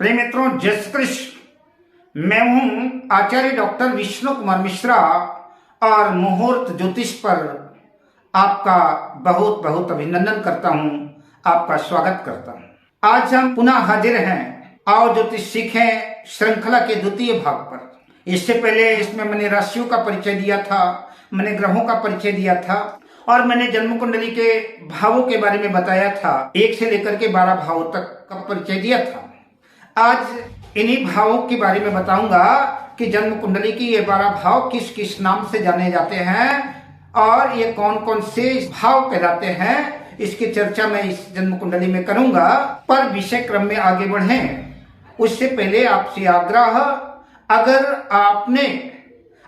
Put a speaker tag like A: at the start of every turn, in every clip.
A: प्रिय मित्रों, जय श्री कृष्ण। मैं हूं आचार्य डॉक्टर विष्णु कुमार मिश्रा और मुहूर्त ज्योतिष पर आपका बहुत बहुत अभिनंदन करता हूं, आपका स्वागत करता हूं। आज हम पुनः हाजिर हैं आओ ज्योतिष सीखें श्रृंखला के द्वितीय भाग पर। इससे पहले इसमें मैंने राशियों का परिचय दिया था, मैंने ग्रहों का परिचय दिया था और मैंने जन्म कुंडली के भावों के बारे में बताया था। 1 से लेकर के 12 भावों तक का परिचय दिया था। आज इन्हीं भावों के बारे में बताऊंगा कि जन्म कुंडली की ये 12 भाव किस किस नाम से जाने जाते हैं और ये कौन कौन से भाव कहलाते हैं। इसकी चर्चा मैं इस जन्म कुंडली में करूंगा। पर विषय क्रम में आगे बढ़ें उससे पहले आपसे आग्रह, अगर आपने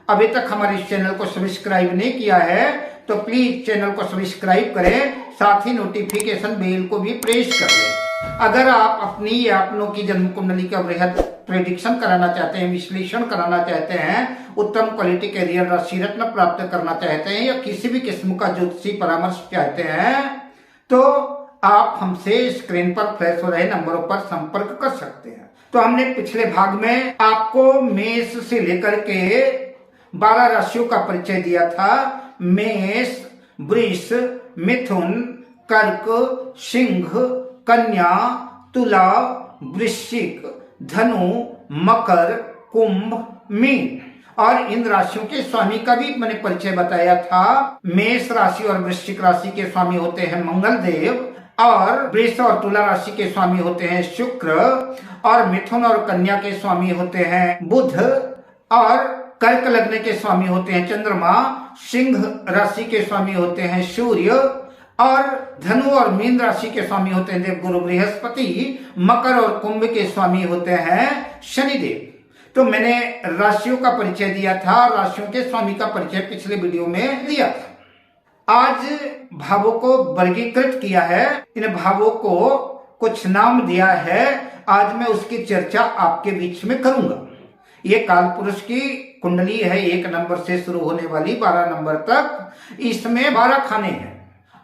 A: अभी तक हमारे इस चैनल को सब्सक्राइब नहीं किया है तो प्लीज चैनल को सब्सक्राइब करें, साथ ही नोटिफिकेशन बेल को भी प्रेस कर लें। अगर आप अपनी या अपनों की जन्म कुंडली का वृहद प्रेडिक्शन कराना चाहते हैं, विश्लेषण कराना चाहते हैं, उत्तम क्वालिटी के रियल राशि रत्न प्राप्त करना चाहते हैं या किसी भी किस्म का ज्योतिषी परामर्श चाहते हैं तो आप हमसे स्क्रीन पर फ्लैश हो रहे नंबरों पर संपर्क कर सकते हैं। तो हमने पिछले भाग में आपको मेष से लेकर के 12 राशियों का परिचय दिया था। मेष, वृष, मिथुन, कर्क, सिंह, कन्या, तुला, वृश्चिक, धनु, मकर, कुंभ, मीन और इन राशियों के स्वामी का भी मैंने परिचय बताया था। मेष राशि और वृश्चिक राशि के स्वामी होते हैं मंगल देव और वृष और तुला राशि के स्वामी होते हैं शुक्र और मिथुन और कन्या के स्वामी होते हैं बुध और कर्क लग्न के स्वामी होते हैं चंद्रमा, सिंह राशि के स्वामी होते हैं सूर्य और धनु और मीन राशि के स्वामी होते हैं देवगुरु बृहस्पति, मकर और कुंभ के स्वामी होते हैं शनिदेव। तो मैंने राशियों का परिचय दिया था, राशियों के स्वामी का परिचय पिछले वीडियो में दिया था। आज भावों को वर्गीकृत किया है, इन भावों को कुछ नाम दिया है। आज मैं उसकी चर्चा आपके बीच में करूंगा। ये काल पुरुष की कुंडली है, 1 नंबर से शुरू होने वाली 12 नंबर तक। इसमें 12 खाने हैं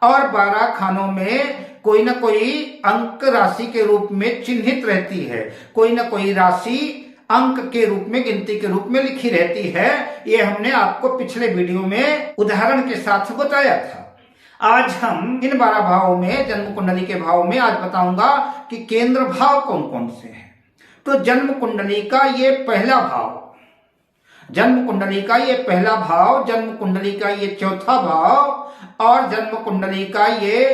A: और 12 खानों में कोई ना कोई अंक राशि के रूप में चिन्हित रहती है, कोई ना कोई राशि अंक के रूप में, गिनती के रूप में लिखी रहती है। ये हमने आपको पिछले वीडियो में उदाहरण के साथ बताया था। आज हम इन 12 भावों में, जन्म कुंडली के भावों में आज बताऊंगा कि केंद्र भाव कौन कौन से हैं। तो जन्म कुंडली का ये पहला भाव, जन्म कुंडली का ये पहला भाव, जन्म कुंडली का ये चौथा भाव और जन्म कुंडली का ये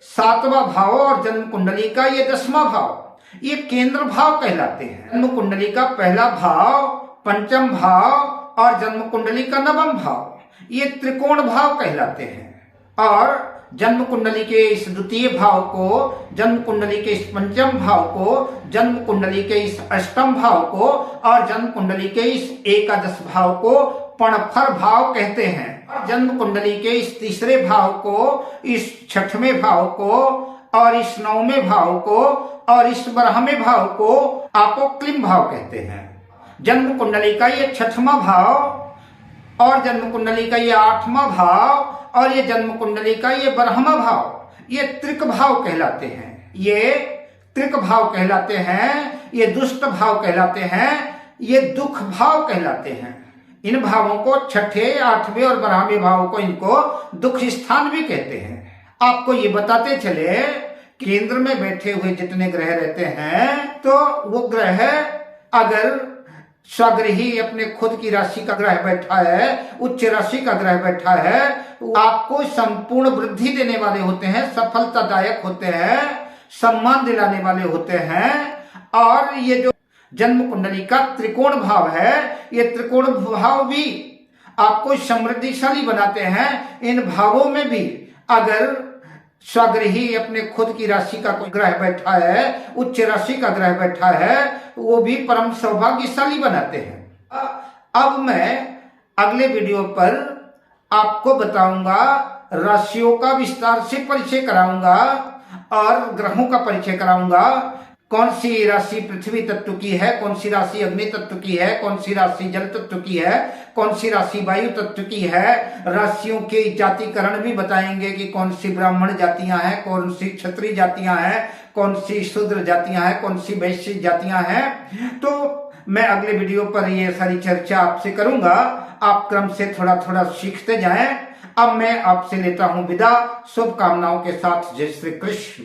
A: 7वां भाव और जन्म कुंडली का ये 10वां भाव, ये केंद्र भाव कहलाते हैं। जन्म कुंडली का पहला भाव, पंचम भाव और जन्म कुंडली का 9वां भाव, ये त्रिकोण भाव कहलाते हैं। और जन्म कुंडली के इस द्वितीय भाव को, जन्म कुंडली के इस पंचम भाव को, जन्म कुंडली के इस अष्टम भाव को और जन्म कुंडली के इस एकादश भाव को पणफर भाव कहते हैं। और जन्म कुंडली के इस तीसरे भाव को, इस 6वें भाव को और इस 9वें भाव को और इस 12वें भाव को आपोक्लिम भाव कहते हैं। जन्म कुंडली का ये 6वां भाव और जन्म कुंडली का ये 8वां भाव और ये जन्म कुंडली का ये 12वां भाव, ये त्रिक भाव कहलाते हैं। ये त्रिक भाव कहलाते हैं, ये दुष्ट भाव कहलाते हैं, ये दुख भाव कहलाते हैं। इन भावों को 6ठे, 8वें और 12वें भाव को इनको दुख स्थान भी कहते हैं। आपको ये बताते चले केंद्र में बैठे हुए जितने ग्रह रहते हैं तो वो ग्रह अगर स्वग्रही अपने खुद की राशि का ग्रह बैठा है, उच्च राशि का ग्रह बैठा है, आपको संपूर्ण वृद्धि देने वाले होते हैं, सफलतादायक होते हैं, सम्मान दिलाने वाले होते हैं। और ये जो जन्म कुंडली का त्रिकोण भाव है, ये त्रिकोण भाव भी आपको समृद्धिशाली बनाते हैं। इन भावों में भी अगर स्वग्रही अपने खुद की राशि का कोई ग्रह बैठा है, उच्च राशि का ग्रह बैठा है, वो भी परम सौभाग्यशाली बनाते हैं। अब मैं अगले वीडियो पर आपको बताऊंगा, राशियों का विस्तार से परिचय कराऊंगा और ग्रहों का परिचय कराऊंगा, कौन सी राशि पृथ्वी तत्व की है, कौन सी राशि अग्नि तत्व की है, कौन सी राशि जल तत्व की है, कौन सी राशि वायु तत्व की है। राशियों के जातिकरण भी बताएंगे कि कौन सी ब्राह्मण जातियां हैं, कौन सी क्षत्रिय जातियां हैं, कौन सी शूद्र जातियां हैं, कौन सी वैश्य जातियां हैं। तो मैं अगले वीडियो पर ये सारी चर्चा आपसे करूंगा। आप क्रम से थोड़ा थोड़ा सीखते जाएं। अब मैं आपसे लेता हूं विदा, शुभकामनाओं के साथ। जय श्री कृष्ण।